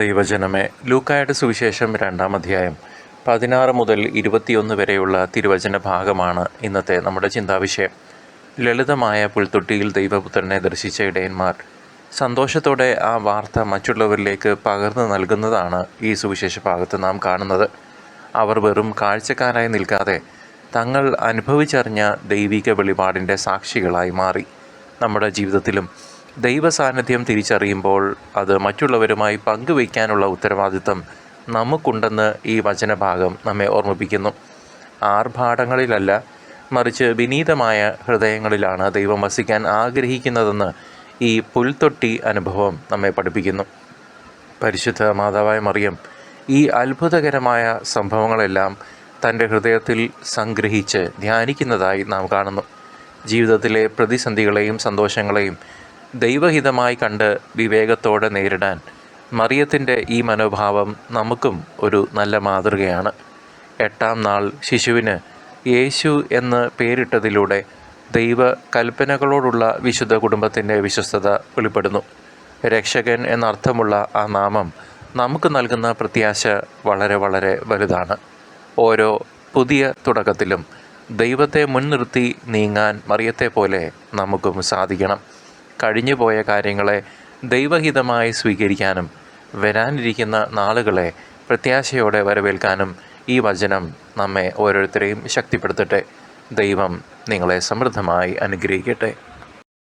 ദൈവജനമേ, ലൂക്കായുടെ സുവിശേഷം 2-ാം അധ്യായം 16 മുതൽ 21 വരെയുള്ള തിരുവചന ഭാഗമാണ് ഇന്നത്തെ നമ്മുടെ ചിന്താവിഷയം. ലളിതമായ പുൽത്തൊട്ടിയിൽ ദൈവപുത്രനെ ദർശിച്ച ഇടയന്മാർ സന്തോഷത്തോടെ ആ വാർത്ത മറ്റുള്ളവരിലേക്ക് പകർന്നു നൽകുന്നതാണ് ഈ സുവിശേഷ ഭാഗത്ത് നാം കാണുന്നത്. അവർ വെറും കാഴ്ചക്കാരായി നിൽക്കാതെ തങ്ങൾ അനുഭവിച്ചറിഞ്ഞ ദൈവിക വെളിപാടിൻ്റെ സാക്ഷികളായി മാറി. നമ്മുടെ ജീവിതത്തിലും ദൈവ സാന്നിധ്യം തിരിച്ചറിയുമ്പോൾ അത് മറ്റുള്ളവരുമായി പങ്കുവയ്ക്കാനുള്ള ഉത്തരവാദിത്തം നമുക്കുണ്ടെന്ന് ഈ വചനഭാഗം നമ്മെ ഓർമ്മിപ്പിക്കുന്നു. ആർഭാടങ്ങളിലല്ല, മറിച്ച് വിനീതമായ ഹൃദയങ്ങളിലാണ് ദൈവം വസിക്കാൻ ആഗ്രഹിക്കുന്നതെന്ന് ഈ പുൽത്തൊട്ടി അനുഭവം നമ്മെ പഠിപ്പിക്കുന്നു. പരിശുദ്ധ മാതാവായ മറിയം ഈ അത്ഭുതകരമായ സംഭവങ്ങളെല്ലാം തൻ്റെ ഹൃദയത്തിൽ സംഗ്രഹിച്ച് ധ്യാനിക്കുന്നതായി നാം കാണുന്നു. ജീവിതത്തിലെ പ്രതിസന്ധികളെയും സന്തോഷങ്ങളെയും ദൈവഹിതമായി കണ്ട് വിവേകത്തോടെ നേരിടാൻ മറിയത്തിൻ്റെ ഈ മനോഭാവം നമുക്കും ഒരു നല്ല മാതൃകയാണ്. 8-ാം നാൾ ശിശുവിന് യേശു എന്ന് പേരിട്ടതിലൂടെ ദൈവ കൽപ്പനകളോടുള്ള വിശുദ്ധ കുടുംബത്തിൻ്റെ വിശ്വസ്തത വെളിപ്പെടുന്നു. രക്ഷകൻ എന്നർത്ഥമുള്ള ആ നാമം നമുക്ക് നൽകുന്ന പ്രത്യാശ വളരെ വളരെ വലുതാണ്. ഓരോ പുതിയ തുടക്കത്തിലും ദൈവത്തെ മുൻനിർത്തി നീങ്ങാൻ മറിയത്തെ പോലെ നമുക്കും സാധിക്കണം. കഴിഞ്ഞുപോയ കാര്യങ്ങളെ ദൈവഹിതമായി സ്വീകരിക്കാനും വരാനിരിക്കുന്ന നാളുകളെ പ്രത്യാശയോടെ വരവേൽക്കാനും ഈ വചനം നമ്മെ ഓരോരുത്തരെയും ശക്തിപ്പെടുത്തട്ടെ. ദൈവം നിങ്ങളെ സമൃദ്ധമായി അനുഗ്രഹിക്കട്ടെ.